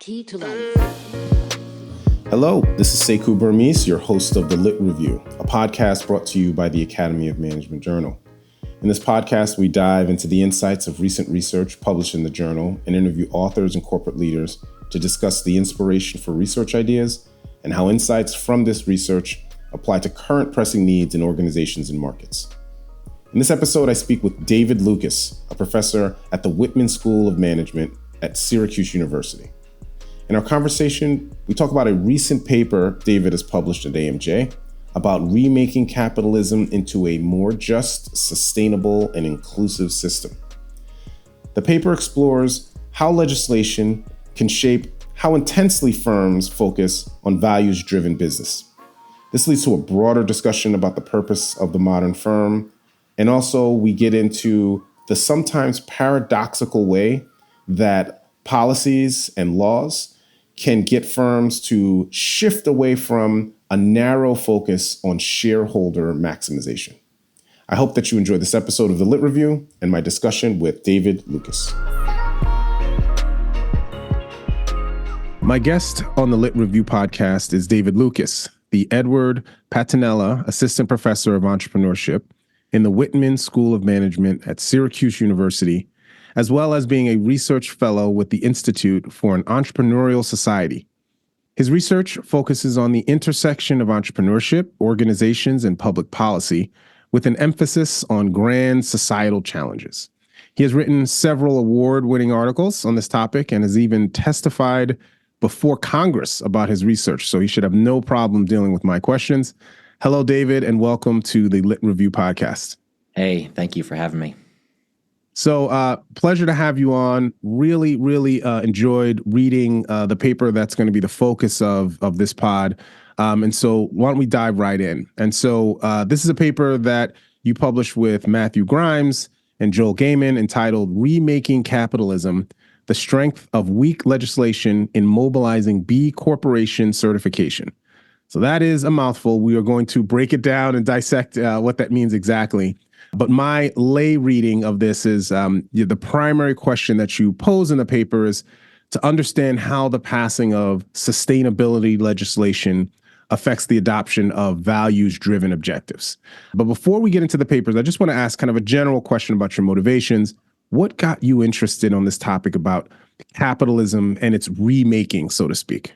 key to life. Hello, this is Sekou Burmese, your host of The Lit Review, a podcast brought to you by the Academy of Management Journal. In this podcast, we dive into the insights of recent research published in the journal and interview authors and corporate leaders to discuss the inspiration for research ideas and how insights from this research apply to current pressing needs in organizations and markets. In this episode, I speak with David Lucas, a professor at the Whitman School of Management at Syracuse University. In our conversation, we talk about a recent paper David has published at AMJ about remaking capitalism into a more just, sustainable, and inclusive system. The paper explores how legislation can shape how intensely firms focus on values-driven business. This leads to a broader discussion about the purpose of the modern firm, and also we get into the sometimes paradoxical way that policies and laws can get firms to shift away from a narrow focus on shareholder maximization. I hope that you enjoy this episode of The Lit Review and my discussion with David Lucas. My guest on The Lit Review podcast is David Lucas, the Edward Pettinella Assistant Professor of Entrepreneurship in the Whitman School of Management at Syracuse University, as well as being a research fellow with the Institute for an Entrepreneurial Society. His research focuses on the intersection of entrepreneurship, organizations, and public policy, with an emphasis on grand societal challenges. He has written several award-winning articles on this topic and has even testified before Congress about his research, so he should have no problem dealing with my questions. Hello, David, and welcome to the Lit Review podcast. Hey, thank you for having me. So pleasure to have you on. Really enjoyed reading the paper that's going to be the focus of this pod. And so why don't we dive right in? And so this is a paper that you published with Matthew Grimes and Joel Gehman entitled Remaking Capitalism, the Strength of Weak Legislation in Mobilizing B Corporation Certification. So that is a mouthful. We are going to break it down and dissect what that means exactly. But my lay reading of this is the primary question that you pose in the paper is to understand how the passing of sustainability legislation affects the adoption of values-driven objectives. But before we get into the papers, I just want to ask kind of a general question about your motivations. What got you interested on this topic about capitalism and its remaking, so to speak?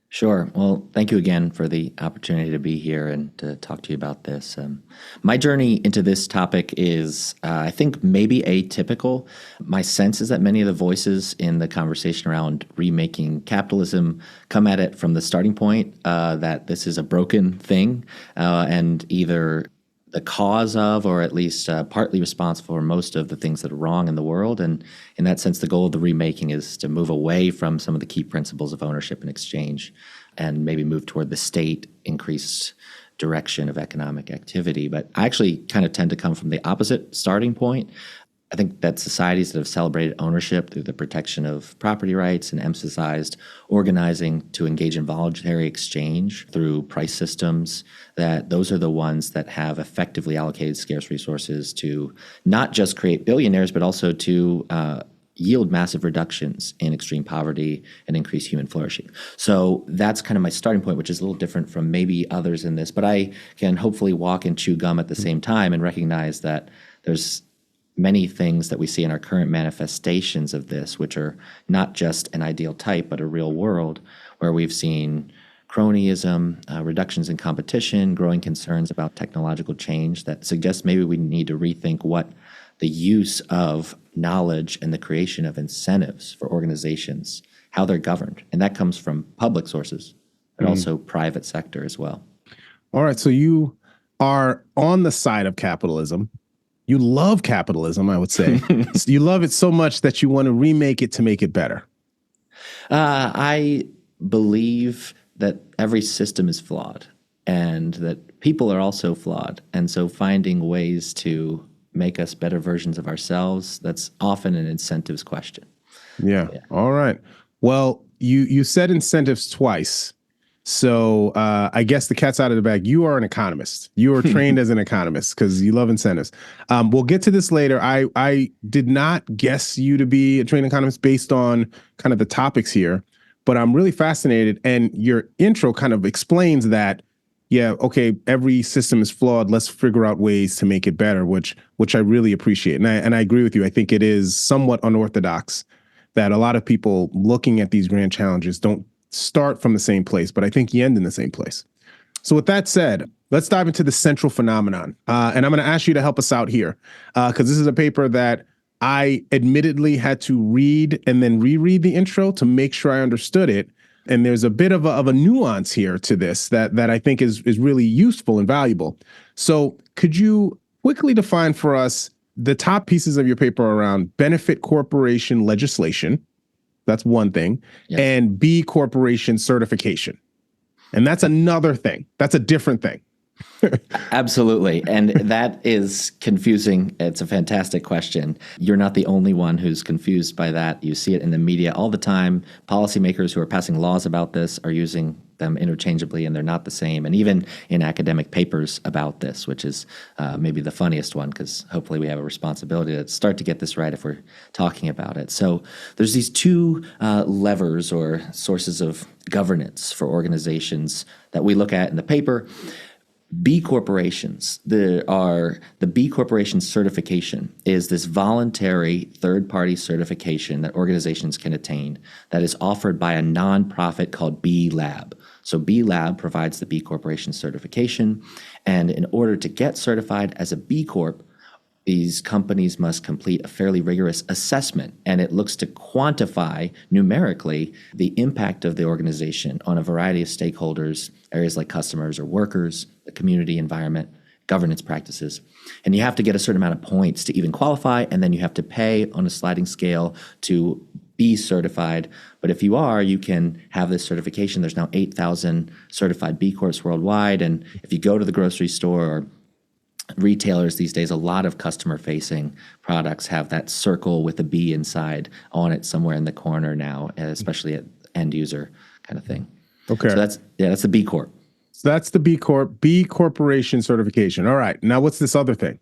Sure. Well, thank you again for the opportunity to be here and to talk to you about this. My journey into this topic is, I think, maybe atypical. My sense is that many of the voices in the conversation around remaking capitalism come at it from the starting point that this is a broken thing and either the cause of, or at least partly responsible for most of the things that are wrong in the world. And in that sense, the goal of the remaking is to move away from some of the key principles of ownership and exchange and maybe move toward the state increased direction of economic activity. But I actually kind of tend to come from the opposite starting point. I think that societies that have celebrated ownership through the protection of property rights and emphasized organizing to engage in voluntary exchange through price systems, that those are the ones that have effectively allocated scarce resources to not just create billionaires, but also to yield massive reductions in extreme poverty and increase human flourishing. So that's kind of my starting point, which is a little different from maybe others in this. But I can hopefully walk and chew gum at the same time and recognize that there's many things that we see in our current manifestations of this, which are not just an ideal type, but a real world where we've seen cronyism, reductions in competition, growing concerns about technological change that suggest maybe we need to rethink what the use of knowledge and the creation of incentives for organizations, how they're governed. And that comes from public sources, but also private sector as well. All right. So you are on the side of capitalism. You love capitalism, I would say. You love it so much that you want to remake it to make it better. I believe that every system is flawed and that people are also flawed. And so finding ways to make us better versions of ourselves, that's often an incentives question. Yeah. All right. Well, you said incentives twice. So I guess the cat's out of the bag. You are an economist. You are trained as an economist because you love incentives. We'll get to this later. I did not guess you to be a trained economist based on kind of the topics here. but I'm really fascinated. And your intro kind of explains that, yeah, okay, every system is flawed. Let's figure out ways to make it better, which I really appreciate. And I agree with you. I think it is somewhat unorthodox that a lot of people looking at these grand challenges don't start from the same place, but I think you end in the same place. So with that said, let's dive into the central phenomenon. And I'm going to ask you to help us out here, because this is a paper that I admittedly had to read and then reread the intro to make sure I understood it. And there's a bit of a nuance here to this that I think is really useful and valuable. So could you quickly define for us the top pieces of your paper around benefit corporation legislation? That's one thing. Yes. And B corporation certification. And that's another thing. That's a different thing. Absolutely. And that is confusing. It's a fantastic question. You're not the only one who's confused by that. You see it in the media all the time. Policymakers who are passing laws about this are using them interchangeably, and they're not the same. And even in academic papers about this, which is maybe the funniest one, because hopefully we have a responsibility to start to get this right if we're talking about it. So there's these two levers or sources of governance for organizations that we look at in the paper. B corporations. The B corporation certification is this voluntary third-party certification that organizations can attain that is offered by a nonprofit called B Lab. So B Lab provides the B corporation certification, and in order to get certified as a B Corp, these companies must complete a fairly rigorous assessment, and it looks to quantify numerically the impact of the organization on a variety of stakeholders, areas like customers or workers, the community environment, governance practices. And you have to get a certain amount of points to even qualify, and then you have to pay on a sliding scale to be certified. But if you are, you can have this certification. There's now 8,000 certified B Corps worldwide, and if you go to the grocery store or retailers these days, a lot of customer-facing products have that circle with a B inside on it somewhere in the corner now, especially at end user kind of thing. Okay. So that's the B Corp. So that's the B Corp, B corporation certification. All right. Now what's this other thing?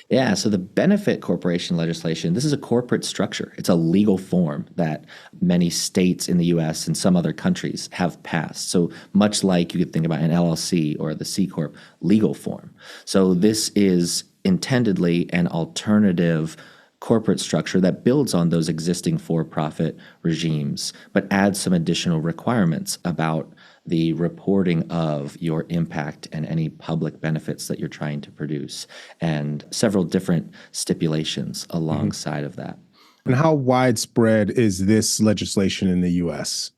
Yeah, so the benefit corporation legislation, this is a corporate structure. It's a legal form that many states in the U.S. and some other countries have passed. So much like you could think about an LLC or the C Corp legal form. So this is intendedly an alternative corporate structure that builds on those existing for-profit regimes, but adds some additional requirements about the reporting of your impact and any public benefits that you're trying to produce, and several different stipulations alongside of that. And how widespread is this legislation in the U.S.?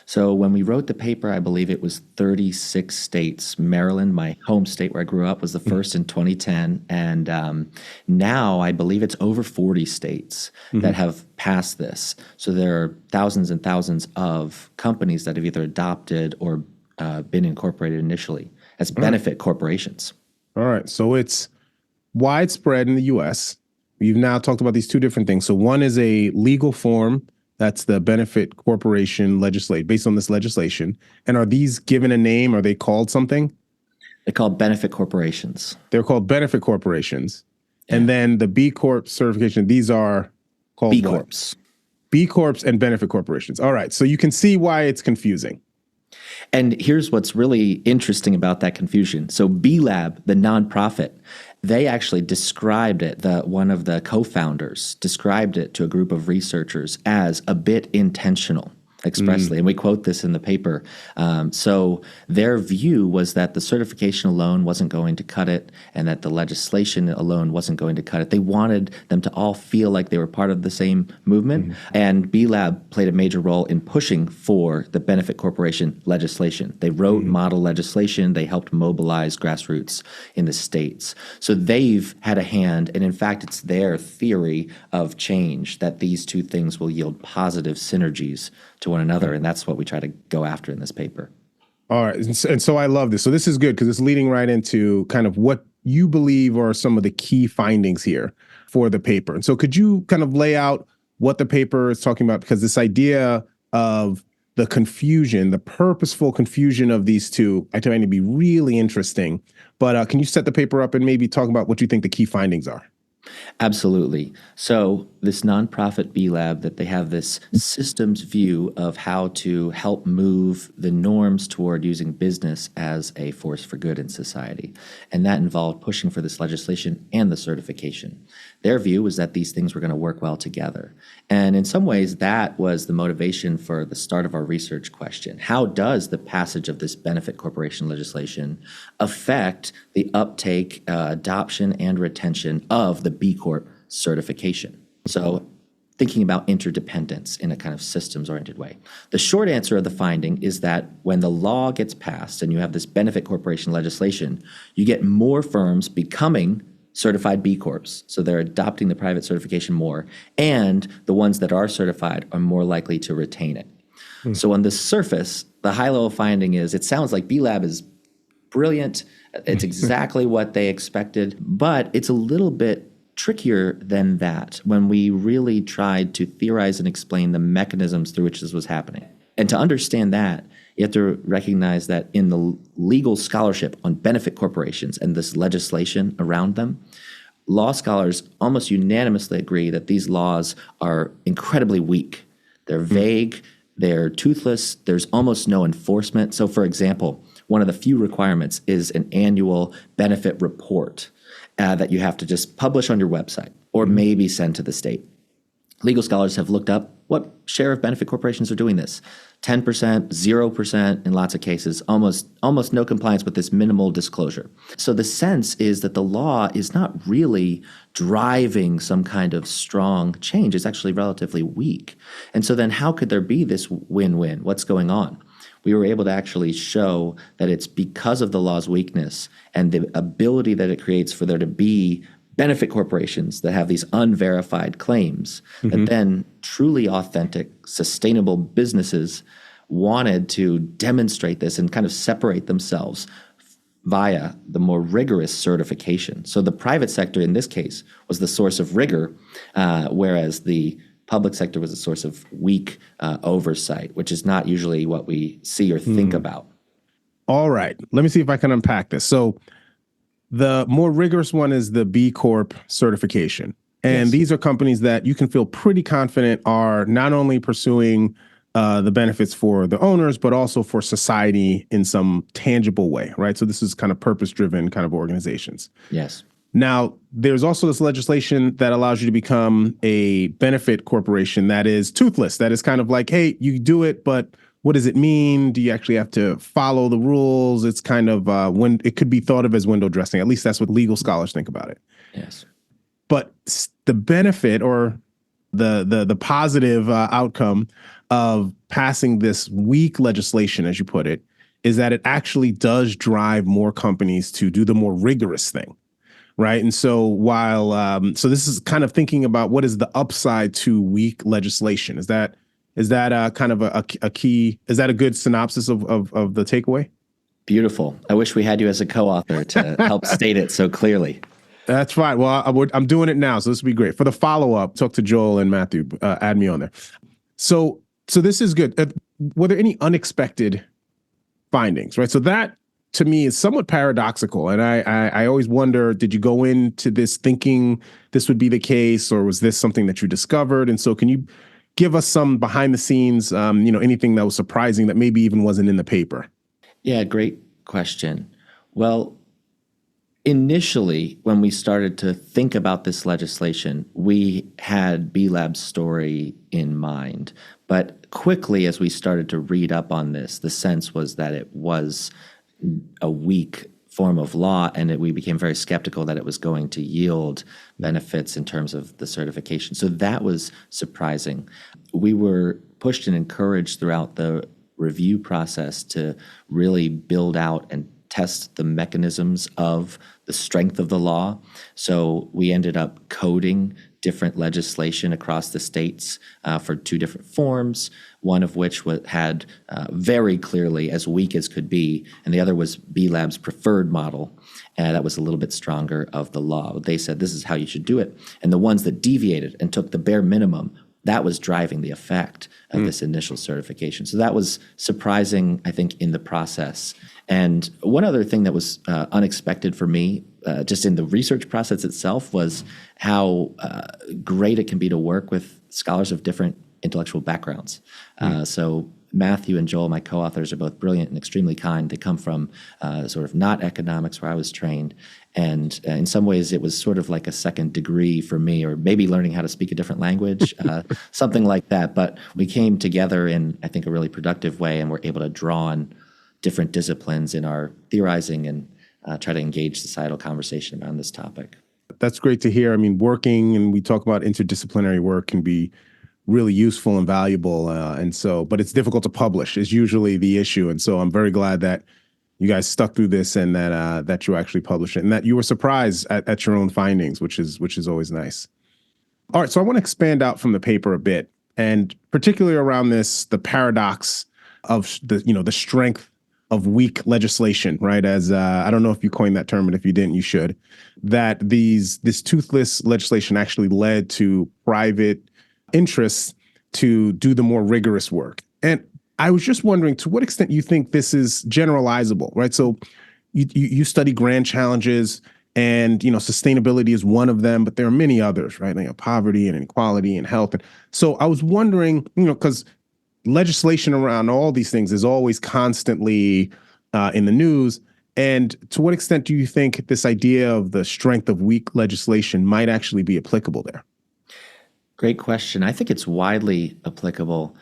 So when we wrote the paper, I believe it was 36 states. Maryland, my home state where I grew up, was the first in 2010. And now I believe it's over 40 states that have passed this. So there are thousands and thousands of companies that have either adopted or been incorporated initially as benefit corporations. All right. So it's widespread in the U.S. You've now talked about these two different things. So one is a legal form. That's the benefit corporation legislate based on this legislation. And are these given a name? Are they called something? They're called benefit corporations. They're called benefit corporations. Yeah. And then the B Corp certification, these are called B what? Corps. B Corps and benefit corporations. All right. So you can see why it's confusing. And here's what's really interesting about that confusion. So B Lab, the nonprofit, they actually described it, one of the co-founders described it to a group of researchers as a bit intentional expressly. And we quote this in the paper. So their view was that the certification alone wasn't going to cut it, and that the legislation alone wasn't going to cut it. They wanted them to all feel like they were part of the same movement. And B Lab played a major role in pushing for the benefit corporation legislation. They wrote model legislation. They helped mobilize grassroots in the states. So they've had a hand, and in fact, it's their theory of change that these two things will yield positive synergies to one another, and that's what we try to go after in this paper. All right, and so I love this. So this is good because it's leading right into kind of what you believe are some of the key findings here for the paper. And so could you kind of lay out what the paper is talking about? Because this idea of the confusion, the purposeful confusion of these two, I find to be really interesting. But can you set the paper up and maybe talk about what you think the key findings are? Absolutely. So this nonprofit B Lab, that they have this systems view of how to help move the norms toward using business as a force for good in society. And that involved pushing for this legislation and the certification. Their view was that these things were going to work well together. And in some ways, that was the motivation for the start of our research question. How does the passage of this benefit corporation legislation affect the uptake, adoption, and retention of the B Corp certification? So thinking about interdependence in a kind of systems-oriented way. The short answer of the finding is that when the law gets passed and you have this benefit corporation legislation, you get more firms becoming certified B Corps. So they're adopting the private certification more, and the ones that are certified are more likely to retain it. So on the surface, the high-level finding is it sounds like B Lab is brilliant. It's exactly what they expected, but it's a little bit trickier than that when we really tried to theorize and explain the mechanisms through which this was happening. And to understand that, you have to recognize that in the legal scholarship on benefit corporations and this legislation around them, law scholars almost unanimously agree that these laws are incredibly weak. They're vague, they're toothless, there's almost no enforcement. So for example, one of the few requirements is an annual benefit report that you have to just publish on your website or maybe send to the state. Legal scholars have looked up what share of benefit corporations are doing this. 10%, 0% in lots of cases, almost no compliance with this minimal disclosure. So the sense is that the law is not really driving some kind of strong change. It's actually relatively weak. And so then how could there be this win-win? What's going on? We were able to actually show that it's because of the law's weakness and the ability that it creates for there to be benefit corporations that have these unverified claims, that then truly authentic, sustainable businesses wanted to demonstrate this and kind of separate themselves via the more rigorous certification. So the private sector in this case was the source of rigor, whereas the public sector was a source of weak oversight, which is not usually what we see or think about. All right. Let me see if I can unpack this. So the more rigorous one is the B Corp certification. And these are companies that you can feel pretty confident are not only pursuing the benefits for the owners, but also for society in some tangible way, right? So this is kind of purpose-driven kind of organizations. Yes. Now, there's also this legislation that allows you to become a benefit corporation that is toothless, that is kind of like, hey, you do it, but what does it mean? Do you actually have to follow the rules? It's kind of when it could be thought of as window dressing. At least that's what legal scholars think about it. Yes. But the benefit or the positive outcome of passing this weak legislation, as you put it, is that it actually does drive more companies to do the more rigorous thing. Right. And so while so this is kind of thinking about what is the upside to weak legislation. Is that kind of a key? Is that a good synopsis of the takeaway? Beautiful. I wish we had you as a co-author to help state it so clearly. That's fine. Well, I'm doing it now, so this will be great. For the follow-up, talk to Joel and Matthew. Add me on there. So this is good. Were there any unexpected findings? Right. So that, to me, is somewhat paradoxical. And I always wonder, did you go into this thinking this would be the case, or was this something that you discovered? And so can you give us some behind the scenes, anything that was surprising that maybe even wasn't in the paper? Yeah, great question. Well, initially, when we started to think about this legislation, we had B Lab's story in mind. But quickly, as we started to read up on this, the sense was that it was a weak form of law, and we became very skeptical that it was going to yield benefits in terms of the certification. So that was surprising. We were pushed and encouraged throughout the review process to really build out and test the mechanisms of the strength of the law. So we ended up coding different legislation across the states for two different forms, one of which had very clearly as weak as could be, and the other was B Lab's preferred model, and that was a little bit stronger of the law. They said this is how you should do it, and the ones that deviated and took the bare minimum that was driving the effect of this initial certification. So that was surprising, I think, in the process. And one other thing that was unexpected for me, just in the research process itself, was how great it can be to work with scholars of different intellectual backgrounds. So Matthew and Joel, my co-authors, are both brilliant and extremely kind. They come from sort of not economics where I was trained. And in some ways, it was sort of like a second degree for me, or maybe learning how to speak a different language, something like that. But we came together in, I think, a really productive way, and were able to draw on different disciplines in our theorizing and try to engage societal conversation around this topic. That's great to hear. I mean, working, and we talk about interdisciplinary work, can be really useful and valuable. But it's difficult to publish is usually the issue. And so I'm very glad that you guys stuck through this, and that you actually published it, and that you were surprised at your own findings, which is always nice. All right. So I want to expand out from the paper a bit, and particularly around the paradox of the strength of weak legislation, right? As I don't know if you coined that term, but if you didn't, you should. That this toothless legislation actually led to private interests to do the more rigorous work. And I was just wondering to what extent you think this is generalizable, right? So you study grand challenges, and sustainability is one of them, but there are many others, right? Like poverty and inequality and health. And so I was wondering, because legislation around all these things is always constantly in the news. And to what extent do you think this idea of the strength of weak legislation might actually be applicable there? Great question. I think it's widely applicable.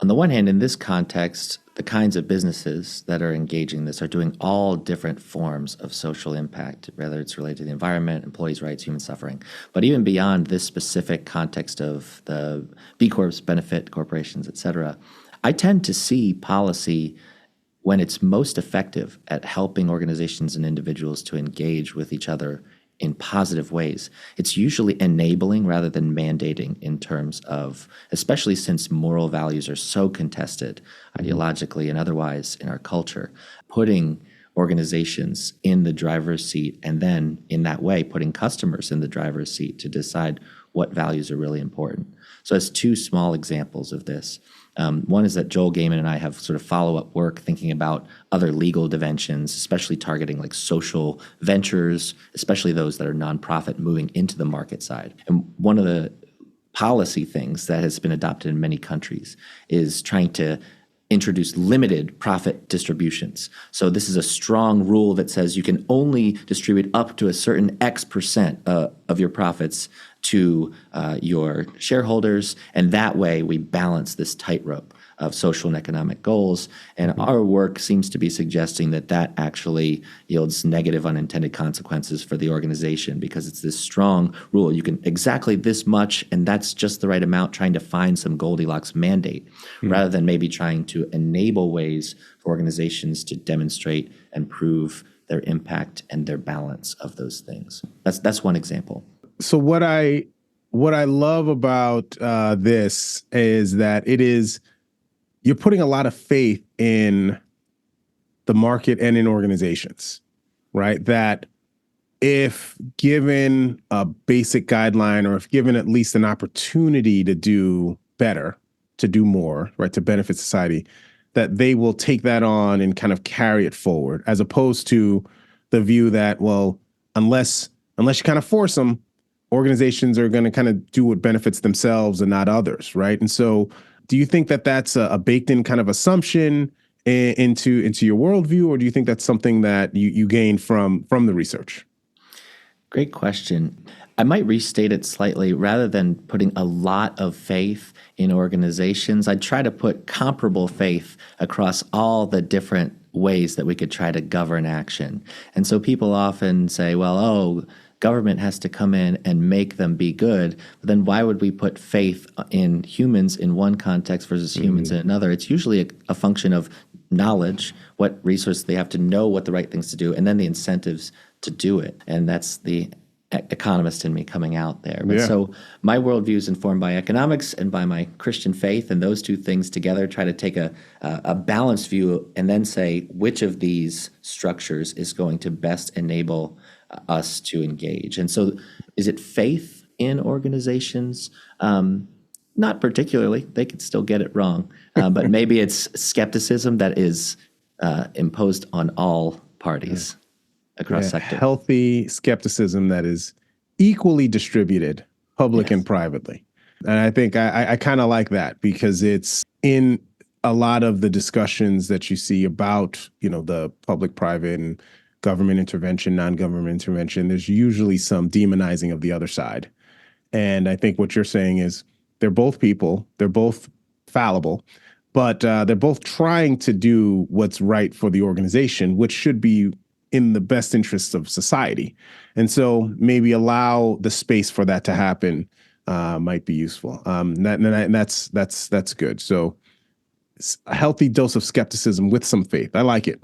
On the one hand, in this context, the kinds of businesses that are engaging in this are doing all different forms of social impact, whether it's related to the environment, employees' rights, human suffering. But even beyond this specific context of the B Corps, benefit corporations, et cetera, I tend to see policy when it's most effective at helping organizations and individuals to engage with each other in positive ways. It's usually enabling rather than mandating in terms of, especially since moral values are so contested ideologically and otherwise in our culture, putting organizations in the driver's seat, and then in that way putting customers in the driver's seat to decide what values are really important. So as two small examples of this. One is that Joel Gehman and I have sort of follow-up work thinking about other legal interventions, especially targeting like social ventures, especially those that are nonprofit moving into the market side. And one of the policy things that has been adopted in many countries is trying to introduce limited profit distributions. So this is a strong rule that says you can only distribute up to a certain X% of your profits to your shareholders. And that way we balance this tightrope of social and economic goals. And our work seems to be suggesting that that actually yields negative unintended consequences for the organization, because it's this strong rule. You can exactly this much, and that's just the right amount, trying to find some Goldilocks mandate, rather than maybe trying to enable ways for organizations to demonstrate and prove their impact and their balance of those things. That's one example. So what I love about this is that you're putting a lot of faith in the market and in organizations, right? That if given a basic guideline, or if given at least an opportunity to do better, to do more, right, to benefit society, that they will take that on and kind of carry it forward, as opposed to the view that, well, unless you kind of force them, organizations are going to kind of do what benefits themselves and not others, right? And so do you think that that's a baked-in kind of assumption into your worldview, or do you think that's something that you gained from the research? Great question. I might restate it slightly. Rather than putting a lot of faith in organizations, I'd try to put comparable faith across all the different ways that we could try to govern action. And so people often say, well, government has to come in and make them be good. But then why would we put faith in humans in one context versus humans in another? It's usually a function of knowledge, what resources they have to know what the right things to do, and then the incentives to do it. And that's the economist in me coming out there. But so my worldview is informed by economics and by my Christian faith, and those two things together try to take a balanced view and then say which of these structures is going to best enable us to engage. And so is it faith in organizations? Not particularly. They could still get it wrong. But maybe it's skepticism that is imposed on all parties across sectors. Healthy skepticism that is equally distributed, public and privately. And I think I kind of like that, because it's in a lot of the discussions that you see about, the public-private and government intervention, non-government intervention, there's usually some demonizing of the other side. And I think what you're saying is they're both people, they're both fallible, but they're both trying to do what's right for the organization, which should be in the best interests of society. And so maybe allow the space for that to happen might be useful. That's good. So a healthy dose of skepticism with some faith. I like it.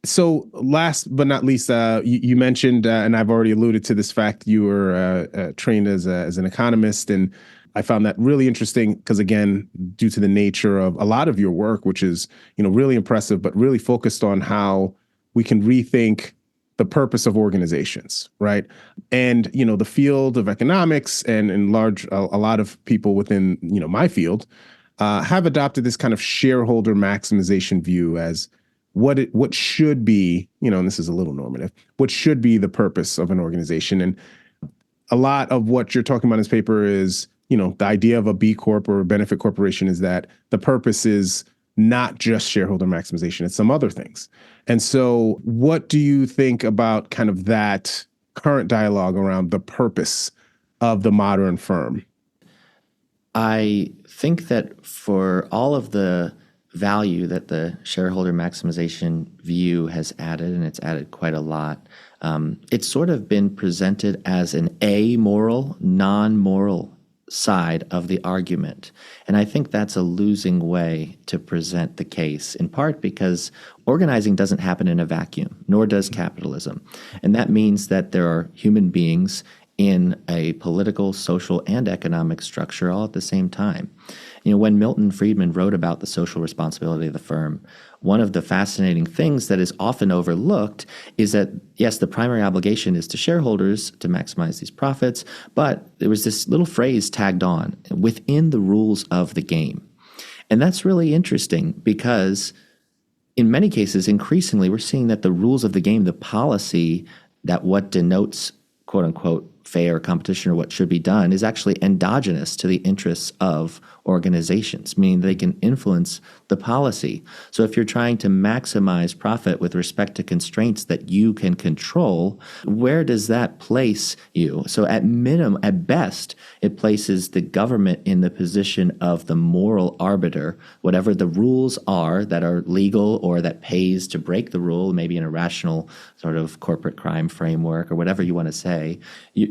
So last but not least, you mentioned, and I've already alluded to this fact, you were trained as an economist, and I found that really interesting because, again, due to the nature of a lot of your work, which is, really impressive, but really focused on how we can rethink the purpose of organizations, right? And, the field of economics and in large, a lot of people within, my field have adopted this kind of shareholder maximization view as what should be, and this is a little normative, what should be the purpose of an organization. And a lot of what you're talking about in this paper is, the idea of a B Corp or a benefit corporation is that the purpose is not just shareholder maximization, it's some other things. And so what do you think about kind of that current dialogue around the purpose of the modern firm? I think that for all of the value that the shareholder maximization view has added, and it's added quite a lot, it's sort of been presented as an amoral, non-moral side of the argument. And I think that's a losing way to present the case, in part because organizing doesn't happen in a vacuum, nor does capitalism. And that means that there are human beings in a political, social, and economic structure all at the same time. When Milton Friedman wrote about the social responsibility of the firm, one of the fascinating things that is often overlooked is that, yes, the primary obligation is to shareholders to maximize these profits, but there was this little phrase tagged on within the rules of the game. And that's really interesting because in many cases, increasingly, we're seeing that the rules of the game, the policy that what denotes, quote unquote, fair competition or what should be done is actually endogenous to the interests of organizations, meaning they can influence the policy. So if you're trying to maximize profit with respect to constraints that you can control, where does that place you? So at minimum, at best, it places the government in the position of the moral arbiter. Whatever the rules are that are legal or that pays to break the rule, maybe in a rational sort of corporate crime framework or whatever you want to say,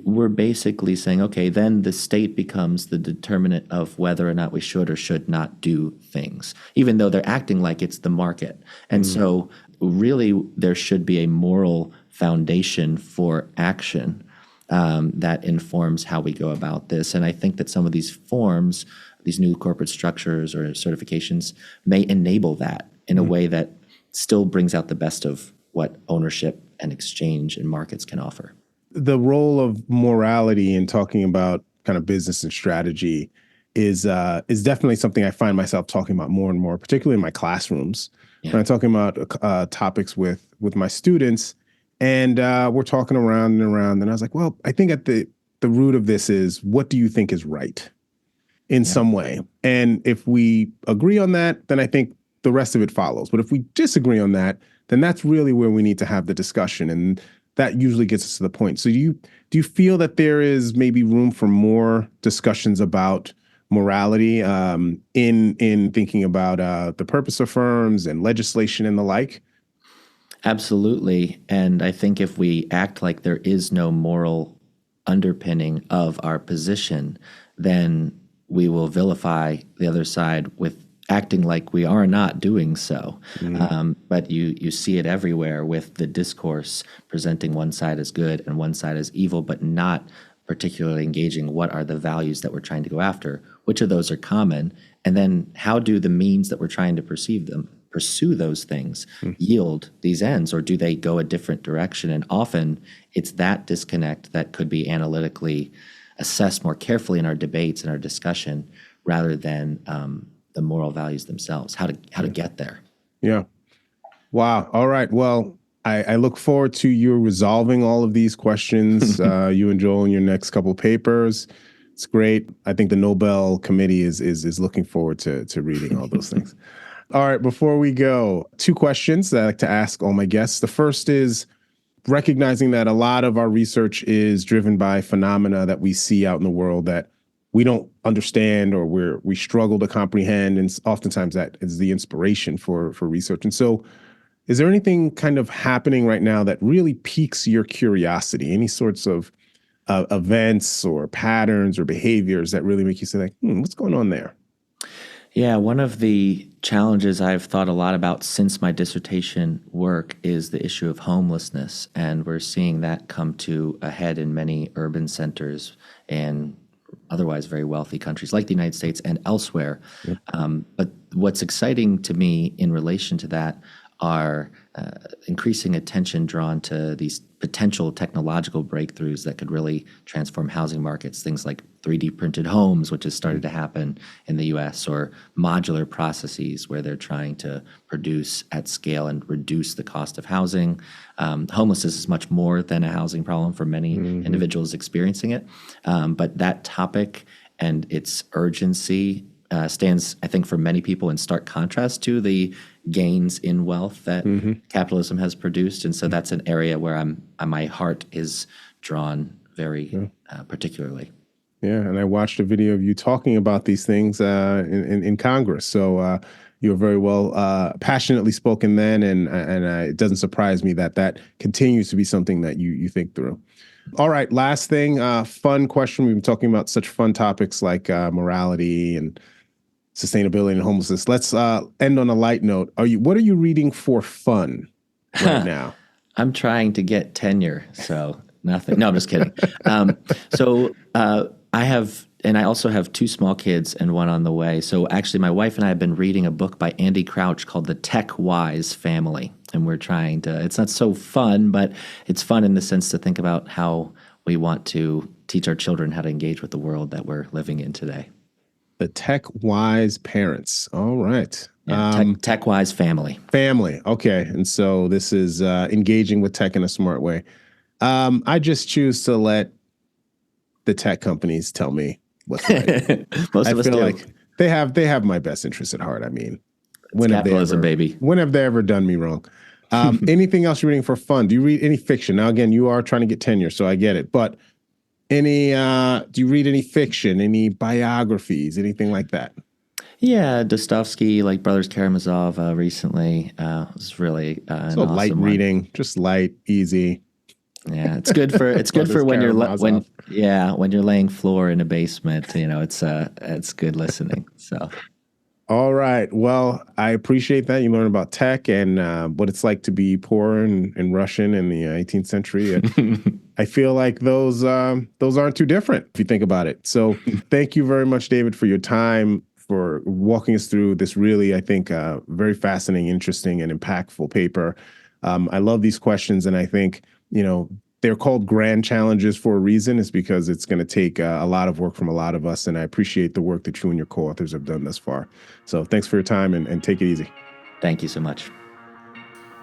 we're basically saying, okay, then the state becomes the determinant of whether or not we should or should not do things, even though they're acting like it's the market. And so really there should be a moral foundation for action that informs how we go about this. And I think that some of these forms, these new corporate structures or certifications may enable that in a way that still brings out the best of what ownership and exchange and markets can offer. The role of morality in talking about kind of business and strategy is definitely something I find myself talking about more and more, particularly in my classrooms. When I'm talking about topics with my students, and we're talking around and around, and I was like, well, I think at the root of this is, what do you think is right in some way? And if we agree on that, then I think the rest of it follows. But if we disagree on that, then that's really where we need to have the discussion. And that usually gets us to the point. So do you feel that there is maybe room for more discussions about morality in thinking about the purpose of firms and legislation and the like? Absolutely. And I think if we act like there is no moral underpinning of our position, then we will vilify the other side with acting like we are not doing so. But you see it everywhere with the discourse presenting one side as good and one side as evil, but not particularly engaging what are the values that we're trying to go after, which of those are common, and then how do the means that we're trying to pursue those things yield these ends, or do they go a different direction? And often it's that disconnect that could be analytically assessed more carefully in our debates and our discussion, rather than the moral values themselves, how to get there. Yeah. Wow. All right. Well, I look forward to you resolving all of these questions, you and Joel, in your next couple papers. It's great. I think the Nobel Committee is looking forward to reading all those things. All right. Before we go, 2 questions that I like to ask all my guests. The first is recognizing that a lot of our research is driven by phenomena that we see out in the world that we don't understand or we struggle to comprehend. And oftentimes that is the inspiration for research. And so is there anything kind of happening right now that really piques your curiosity? Any sorts of events or patterns or behaviors that really make you say, like, what's going on there? Yeah, one of the challenges I've thought a lot about since my dissertation work is the issue of homelessness. And we're seeing that come to a head in many urban centers and otherwise very wealthy countries like the United States and elsewhere. Yep. But what's exciting to me in relation to that are increasing attention drawn to these potential technological breakthroughs that could really transform housing markets, things like 3D printed homes, which has started to happen in the US, or modular processes where they're trying to produce at scale and reduce the cost of housing. Homelessness is much more than a housing problem for many individuals experiencing it. But that topic and its urgency stands, I think, for many people in stark contrast to the gains in wealth that capitalism has produced. And so that's an area where my heart is drawn very particularly. Yeah, and I watched a video of you talking about these things in Congress. So you were very well passionately spoken then, and it doesn't surprise me that continues to be something that you think through. All right, last thing, fun question. We've been talking about such fun topics like morality and sustainability and homelessness. Let's end on a light note. What are you reading for fun right now? I'm trying to get tenure, so nothing. No, I'm just kidding. So I also have 2 small kids and one on the way. So actually, my wife and I have been reading a book by Andy Crouch called The Tech-Wise Family. And we're trying to, it's not so fun, but it's fun in the sense to think about how we want to teach our children how to engage with the world that we're living in today. The Tech-Wise Parents. All right. Yeah, Tech-Wise Family. Family. Okay. And so this is engaging with tech in a smart way. I just choose to let the tech companies tell me what's right. Most of us do. Like they have my best interest at heart. I mean, capitalism, baby. When have they ever done me wrong? Anything else you're reading for fun? Do you read any fiction? Now, again, you are trying to get tenure, so I get it. But do you read any fiction, any biographies, anything like that? Yeah, Dostoevsky, like Brothers Karamazov recently. Was really an so awesome light reading, just light, easy. Yeah, it's good for when you're laying floor in a basement. It's good listening. So. All right. Well, I appreciate that. You learn about tech and what it's like to be poor and Russian in the 18th century. I feel like those aren't too different if you think about it. So thank you very much, David, for your time, for walking us through this really, I think, very fascinating, interesting, and impactful paper. I love these questions, and I think, they're called grand challenges for a reason. It's because it's going to take a lot of work from a lot of us, and I appreciate the work that you and your co-authors have done thus far. So thanks for your time, and take it easy. Thank you so much.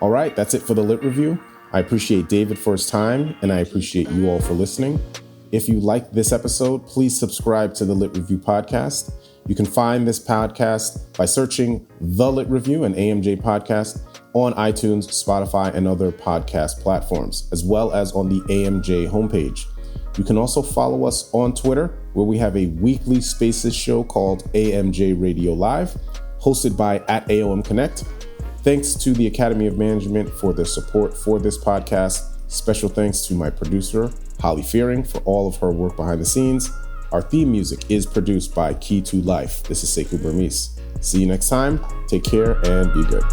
All right, that's it for the Lit Review. I appreciate David for his time, and I appreciate you all for listening. If you liked this episode, please subscribe to the Lit Review podcast. You can find this podcast by searching The Lit Review, an AMJ podcast, on iTunes, Spotify, and other podcast platforms, as well as on the AMJ homepage. You can also follow us on Twitter, where we have a weekly Spaces show called AMJ Radio Live, hosted by @AOMConnect. Thanks to the Academy of Management for their support for this podcast. Special thanks to my producer, Holly Fearing, for all of her work behind the scenes. Our theme music is produced by Key to Life. This is Sekou Burmese. See you next time. Take care and be good.